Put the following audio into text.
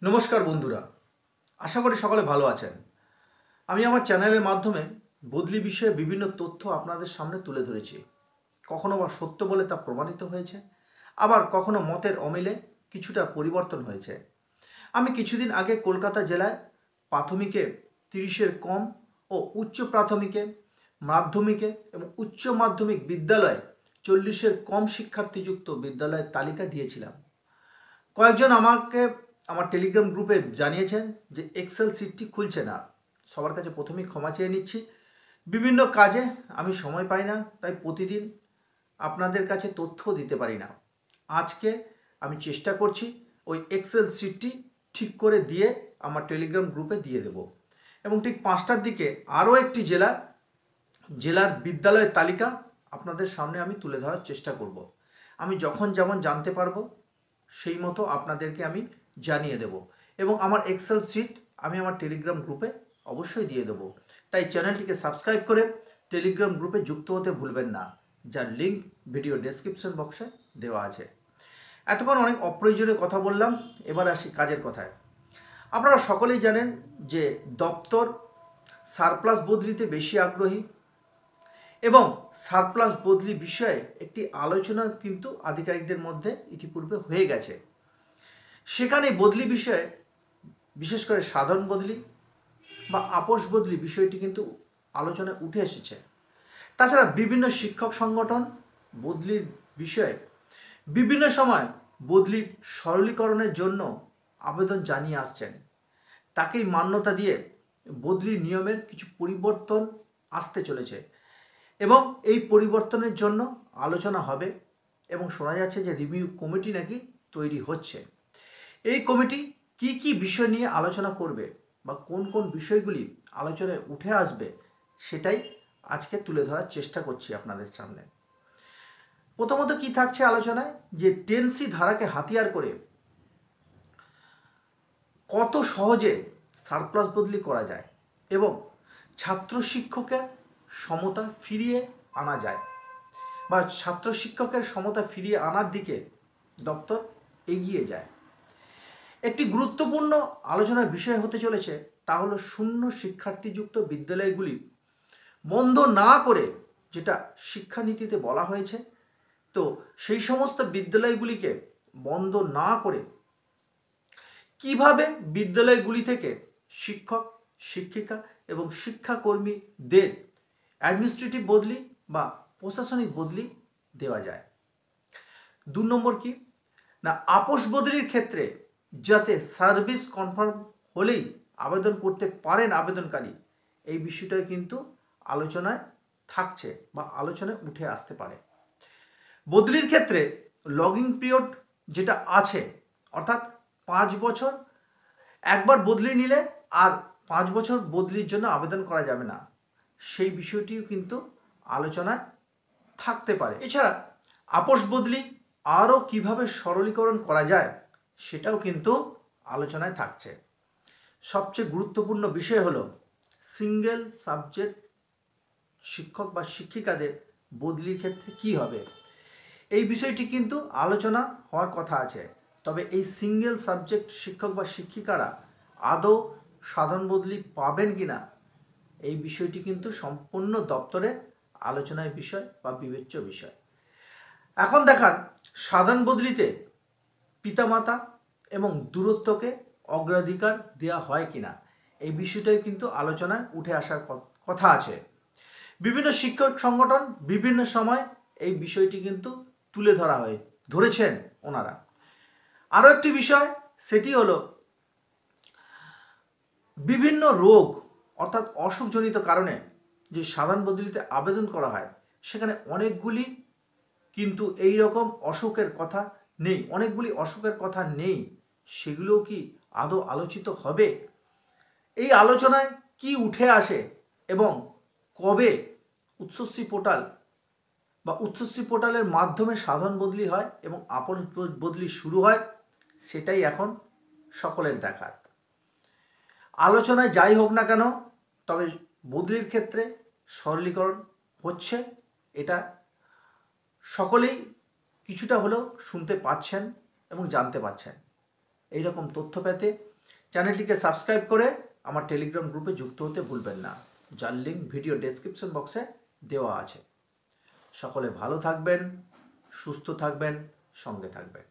নমস্কার বন্ধুরা, আশা করি সকলে ভালো আছেন। আমি আমার চ্যানেলের মাধ্যমে বদলি বিষয়ে বিভিন্ন তথ্য আপনাদের সামনে তুলে ধরেছি। কখনো বা সত্য বলে তা প্রমাণিত হয়েছে, আবার কখনো মতের অমিলে কিছুটা পরিবর্তন হয়েছে। আমি কিছুদিন আগে কলকাতা জেলায় প্রাথমিকে 30-এর কম ও উচ্চ প্রাথমিকে, মাধ্যমিকে এবং উচ্চ মাধ্যমিক বিদ্যালয়ে 40-এর কম শিক্ষার্থীযুক্ত বিদ্যালয়ের তালিকা দিয়েছিলাম। কয়েকজন আমাকে আমার টেলিগ্রাম গ্রুপে জানিয়েছেন যে এক্সেল শিটটি খুলছে না। সবার কাছে প্রথমেই ক্ষমা চেয়ে নিচ্ছি। বিভিন্ন কাজে আমি সময় পাই না, তাই প্রতিদিন আপনাদের কাছে তথ্য দিতে পারি না। আজকে আমি চেষ্টা করছি ওই এক্সেল শিটটি ঠিক করে দিয়ে আমার টেলিগ্রাম গ্রুপে দিয়ে দেব, এবং ঠিক 5টার দিকে আরও একটি জেলার বিদ্যালয়ের তালিকা আপনাদের সামনে আমি তুলে ধরার চেষ্টা করব। আমি যখন যেমন জানতে পারবো সেই মতো আপনাদেরকে আমি জানিয়ে দেব, এবং আমার এক্সেল শিট আমি আমার টেলিগ্রাম গ্রুপে অবশ্যই দিয়ে দেবো। তাই চ্যানেলটিকে সাবস্ক্রাইব করে টেলিগ্রাম গ্রুপে যুক্ত হতে ভুলবেন না, যার লিঙ্ক ভিডিও ডেসক্রিপশন বক্সে দেওয়া আছে। এতক্ষণ অনেক অপ্রয়োজনীয় কথা বললাম, এবার আসি কাজের কথায়। আপনারা সকলেই জানেন যে দপ্তর সারপ্লাস বদলিতে বেশি আগ্রহী, এবং সারপ্লাস বদলি বিষয়ে একটি আলোচনা কিন্তু আধিকারিকদের মধ্যে ইতিপূর্বে হয়ে গেছে। সেখানে বদলি বিষয়ে বিশেষ করে সাধারণ বদলি বা আপোষ বদলি বিষয়টি কিন্তু আলোচনায় উঠে এসেছে। তাছাড়া বিভিন্ন শিক্ষক সংগঠন বদলির বিষয়ে বিভিন্ন সময় বদলির সরলীকরণের জন্য আবেদন জানিয়ে আসছেন। তাকেই মান্যতা দিয়ে বদলির নিয়মের কিছু পরিবর্তন আসতে চলেছে, এবং এই পরিবর্তনের জন্য আলোচনা হবে, এবং শোনা যাচ্ছে যে রিভিউ কমিটি নাকি তৈরি হচ্ছে। এই কমিটি কি কি বিষয় নিয়ে আলোচনা করবে বা কোন কোন বিষয়গুলি আলোচনায় উঠে আসবে সেটাই আজকে তুলে ধরার চেষ্টা করছি আপনাদের সামনে। প্রথমত কি থাকছে আলোচনায়, যে 10C ধারাকে হাতিয়ার করে কত সহজে সারপ্লাস বদলি করা যায় এবং ছাত্র শিক্ষকের সমতা ফিরিয়ে আনা যায়, বা ছাত্র শিক্ষকের সমতা ফিরিয়ে আনার দিকে দপ্তর এগিয়ে যায়। একটি গুরুত্বপূর্ণ আলোচনার বিষয় হতে চলেছে, তা হলো শূন্য শিক্ষার্থীযুক্ত বিদ্যালয়গুলি বন্ধ না করে, যেটা শিক্ষানীতিতে বলা হয়েছে, তো সেই সমস্ত বিদ্যালয়গুলিকে বন্ধ না করে কিভাবে বিদ্যালয়গুলি থেকে শিক্ষক, শিক্ষিকা এবং শিক্ষাকর্মীদের অ্যাডমিনিস্ট্রেটিভ বদলি বা প্রশাসনিক বদলি দেওয়া যায়। 2 নম্বর কি না, আপোষ বদলির ক্ষেত্রে যাতে সার্ভিস কনফার্ম হলেই আবেদন করতে পারেন আবেদনকারী, এই বিষয়টাই কিন্তু আলোচনায় থাকছে বা আলোচনায় উঠে আসতে পারে। বদলির ক্ষেত্রে লগিং পিরিয়ড যেটা আছে, অর্থাৎ 5 বছর একবার বদলি নিলে আর 5 বছর বদলির জন্য আবেদন করা যাবে না, সেই বিষয়টিও কিন্তু আলোচনায় থাকতে পারে। এছাড়া আপোষ বদলি আরও কিভাবে সরলীকরণ করা যায় সেটাও কিন্তু আলোচনায় থাকছে। সবচেয়ে গুরুত্বপূর্ণ বিষয় হলো সিঙ্গেল সাবজেক্ট শিক্ষক বা শিক্ষিকাদের বদলির ক্ষেত্রে কি হবে, এই বিষয়টি কিন্তু আলোচনা হওয়ার কথা আছে। তবে এই সিঙ্গেল সাবজেক্ট শিক্ষক বা শিক্ষিকারা আদৌ সাধারণ বদলি পাবেন কিনা, এই বিষয়টি কিন্তু সম্পূর্ণ দপ্তরের আলোচনার বিষয় বা বিবেচ্য বিষয়। এখন দেখার সাধারণ বদলিতে পিতামাতা এবং দূরত্বকে অগ্রাধিকার দেওয়া হয় কিনা, এই বিষয়টাই কিন্তু আলোচনায় উঠে আসার কথা আছে। বিভিন্ন শিক্ষক সংগঠন বিভিন্ন সময় এই বিষয়টি কিন্তু তুলে ধরেছেন ওনারা। আরও একটি বিষয়, সেটি হলো বিভিন্ন রোগ অর্থাৎ অসুখজনিত কারণে যে সাধারণ বদলিতে আবেদন করা হয়, সেখানে অনেকগুলি কিন্তু এই রকম অসুখের কথা নেই, সেগুলোও কি আদৌ আলোচিত হবে? এই আলোচনায় কি উঠে আসে এবং কবে উচ্চশ্রী পোর্টালের মাধ্যমে সাধারণ বদলি হয় এবং আপোষ বদলি শুরু হয়, সেটাই এখন সকলের দেখার। আলোচনায় যাই হোক না কেন, তবে বদলির ক্ষেত্রে সরলীকরণ হচ্ছে, এটা সকলেই কিছুটা হলেও শুনতে পাচ্ছেন এবং জানতে পাচ্ছেন। এই রকম তথ্য পেতে চ্যানেলটিকে সাবস্ক্রাইব করে আমার টেলিগ্রাম গ্রুপে যুক্ত হতে ভুলবেন না, যার লিঙ্ক ভিডিও ডেসক্রিপশন বক্সে দেওয়া আছে। সকলে ভালো থাকবেন, সুস্থ থাকবেন, সঙ্গে থাকবেন।